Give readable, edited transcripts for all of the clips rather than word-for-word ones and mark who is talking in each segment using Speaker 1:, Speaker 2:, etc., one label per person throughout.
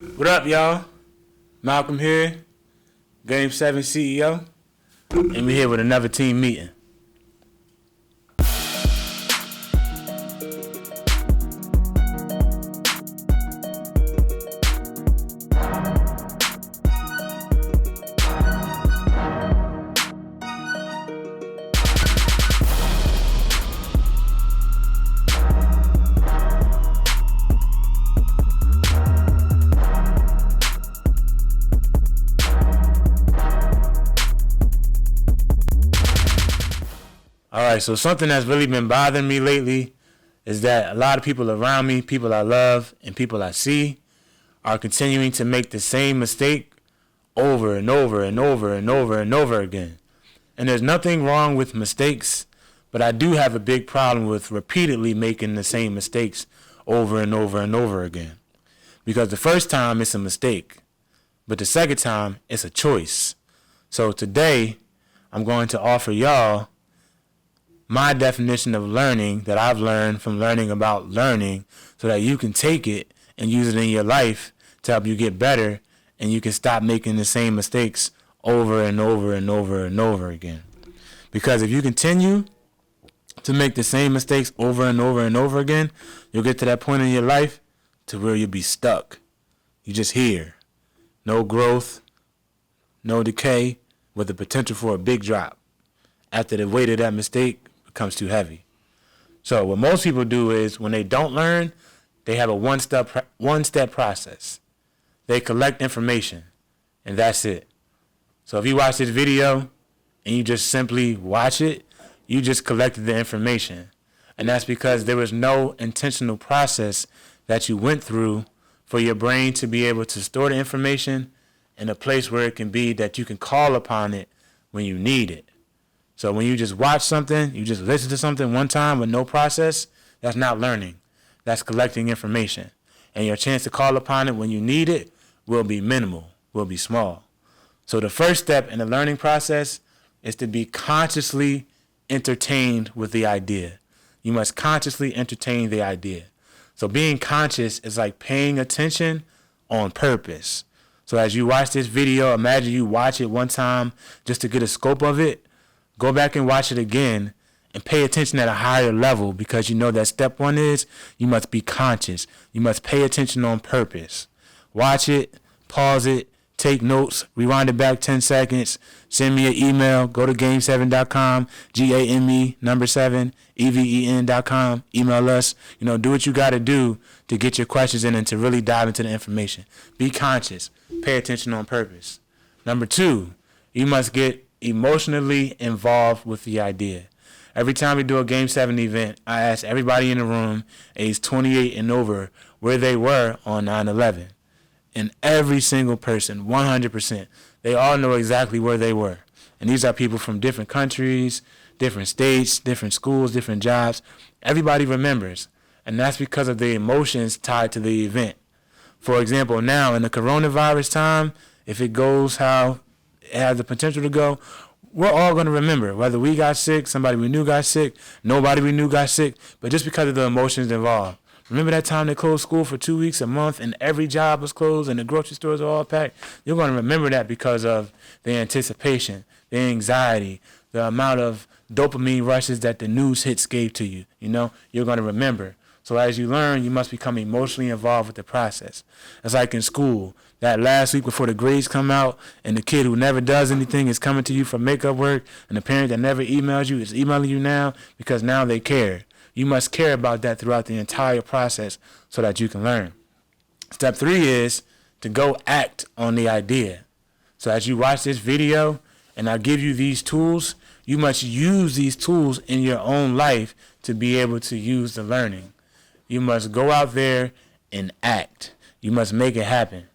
Speaker 1: What up, y'all? Malcolm here, Game 7 CEO, and we're here with another team meeting. Alright, so something that's really been bothering me lately is that a lot of people around me, people I love, and people I see are continuing to make the same mistake over and over and over and over and over again. And there's nothing wrong with mistakes, but I do have a big problem with repeatedly making the same mistakes over and over and over again. Because the first time it's a mistake, but the second time it's a choice. So today I'm going to offer y'all my definition of learning that I've learned from learning about learning so that you can take it and use it in your life to help you get better and you can stop making the same mistakes over and over and over and over again. Because if you continue to make the same mistakes over and over and over again, you'll get to that point in your life to where you'll be stuck. You just here. No growth, no decay, with the potential for a big drop after the weight of that mistake becomes too heavy. So what most people do is when they don't learn, they have a one-step process. They collect information, and that's it. So if you watch this video and you just simply watch it, you just collected the information. And that's because there was no intentional process that you went through for your brain to be able to store the information in a place where it can be that you can call upon it when you need it. So when you just watch something, you just listen to something one time with no process, that's not learning. That's collecting information. And your chance to call upon it when you need it will be minimal, will be small. So the first step in the learning process is to be consciously entertained with the idea. You must consciously entertain the idea. So being conscious is like paying attention on purpose. So as you watch this video, imagine you watch it one time just to get a scope of it. Go back and watch it again and pay attention at a higher level because you know that step one is you must be conscious. You must pay attention on purpose. Watch it, pause it, take notes, rewind it back 10 seconds, send me an email, go to game7.com, GAME7, EVEN.com, email us. Do what you got to do to get your questions in and to really dive into the information. Be conscious, pay attention on purpose. Number two, you must get emotionally involved with the idea. Every time we do a Game 7 event, I ask everybody in the room, age 28 and over, where they were on 9/11. And every single person, 100%, they all know exactly where they were. And these are people from different countries, different states, different schools, different jobs. Everybody remembers. And that's because of the emotions tied to the event. For example, now in the coronavirus time, if it goes how it has the potential to go, we're all going to remember whether we got sick, somebody we knew got sick, nobody we knew got sick, but just because of the emotions involved. Remember that time they closed school for 2 weeks, a month, and every job was closed and the grocery stores were all packed? You're going to remember that because of the anticipation, the anxiety, the amount of dopamine rushes that the news hits gave to you. You're going to remember. So as you learn, you must become emotionally involved with the process. It's like in school, that last week before the grades come out and the kid who never does anything is coming to you for makeup work and the parent that never emails you is emailing you now because now they care. You must care about that throughout the entire process so that you can learn. Step 3 is to go act on the idea. So as you watch this video and I give you these tools, you must use these tools in your own life to be able to use the learning. You must go out there and act. You must make it happen.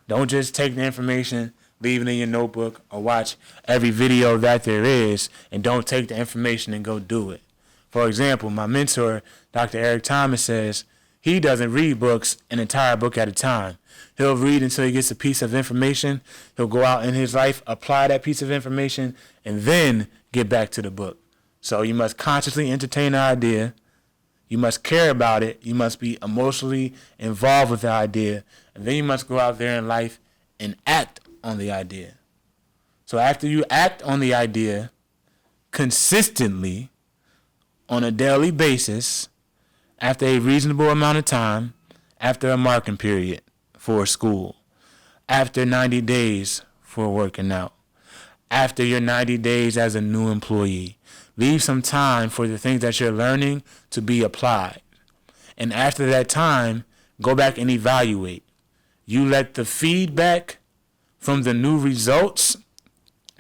Speaker 1: Don't just take the information, leave it in your notebook, or watch every video that there is, and don't take the information and go do it. For example, my mentor, Dr. Eric Thomas, says he doesn't read books an entire book at a time. He'll read until he gets a piece of information. He'll go out in his life, apply that piece of information, and then get back to the book. So you must consciously entertain the idea. You must care about it. You must be emotionally involved with the idea. And then you must go out there in life and act on the idea. So after you act on the idea consistently on a daily basis, after a reasonable amount of time, after a marking period for school, after 90 days for working out, after your 90 days as a new employee, leave some time for the things that you're learning to be applied. And after that time, go back and evaluate. You let the feedback from the new results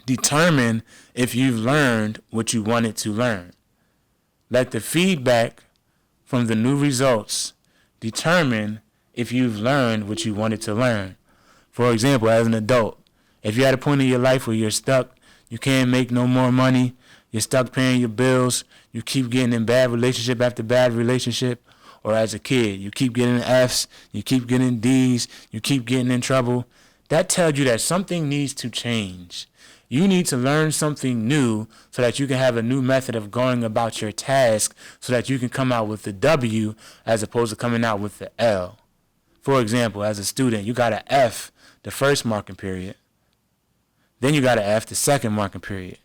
Speaker 1: determine if you've learned what you wanted to learn. Let the feedback from the new results determine if you've learned what you wanted to learn. For example, as an adult, if you're at a point in your life where you're stuck, you can't make no more money, you're stuck paying your bills, you keep getting in bad relationship after bad relationship, or as a kid, you keep getting F's, you keep getting D's, you keep getting in trouble, that tells you that something needs to change. You need to learn something new so that you can have a new method of going about your task so that you can come out with the W as opposed to coming out with the L. For example, as a student, you got an F the first marking period. Then you got an F the second marking period.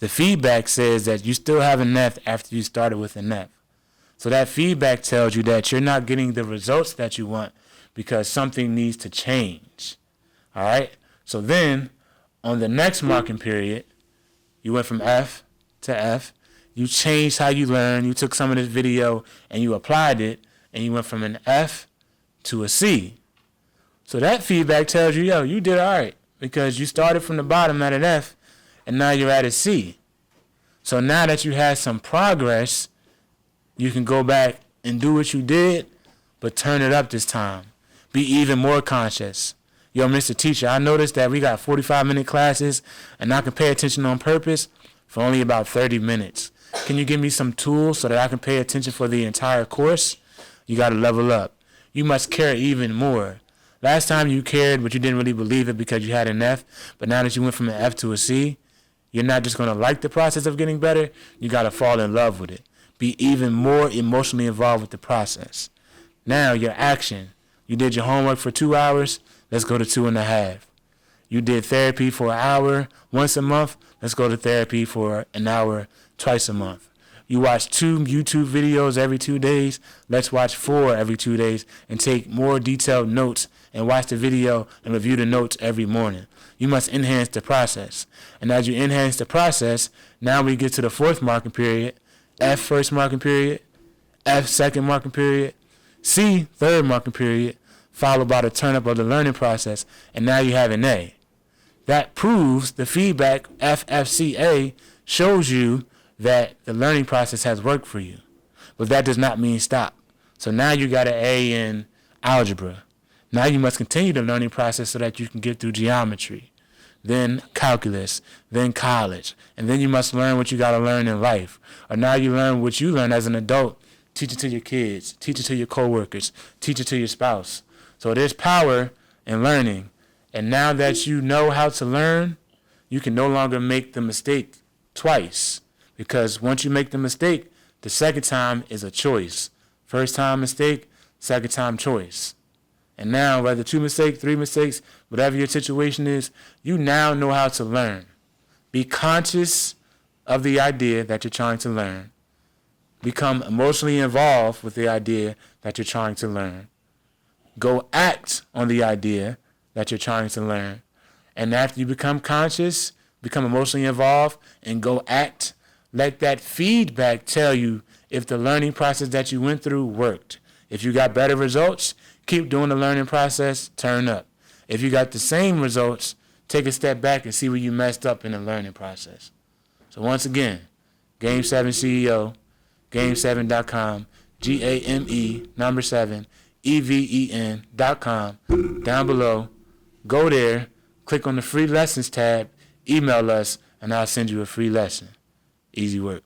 Speaker 1: The feedback says that you still have an F after you started with an F. So that feedback tells you that you're not getting the results that you want because something needs to change. All right? So then, on the next marking period, you went from F to F. You changed how you learn. You took some of this video and you applied it, and you went from an F to a C. So that feedback tells you, yo, you did all right because you started from the bottom at an F, and now you're at a C. So now that you had some progress, you can go back and do what you did, but turn it up this time. Be even more conscious. Yo, Mr. Teacher, I noticed that we got 45-minute classes, and I can pay attention on purpose for only about 30 minutes. Can you give me some tools so that I can pay attention for the entire course? You got to level up. You must care even more. Last time you cared, but you didn't really believe it because you had an F, but now that you went from an F to a C, you're not just going to like the process of getting better, you got to fall in love with it. Be even more emotionally involved with the process. Now, your action. You did your homework for 2 hours, let's go to 2.5. You did therapy for an hour once a month, let's go to therapy for an hour twice a month. You watch 2 YouTube videos every 2 days, let's watch 4 every 2 days and take more detailed notes and watch the video and review the notes every morning. You must enhance the process. And as you enhance the process, now we get to the 4th marking period, F first marking period, F second marking period, C third marking period, followed by the turn up of the learning process, and now you have an A. That proves the feedback FFCA shows you that the learning process has worked for you. But that does not mean stop. So now you got an A in algebra. Now you must continue the learning process so that you can get through geometry, then calculus, then college, and then you must learn what you got to learn in life. Or now you learn what you learn as an adult, teach it to your kids, teach it to your coworkers, teach it to your spouse. So there's power in learning. And now that you know how to learn, you can no longer make the mistake twice. Because once you make the mistake, the second time is a choice. First time mistake, second time choice. And now, whether 2 mistakes, 3 mistakes, whatever your situation is, you now know how to learn. Be conscious of the idea that you're trying to learn. Become emotionally involved with the idea that you're trying to learn. Go act on the idea that you're trying to learn. And after you become conscious, become emotionally involved, and go act, let that feedback tell you if the learning process that you went through worked. If you got better results, keep doing the learning process, turn up. If you got the same results, take a step back and see where you messed up in the learning process. So once again, Game 7 CEO, Game7.com, GAME 7, EVEN.com, down below. Go there, click on the free lessons tab, email us, and I'll send you a free lesson. Easy work.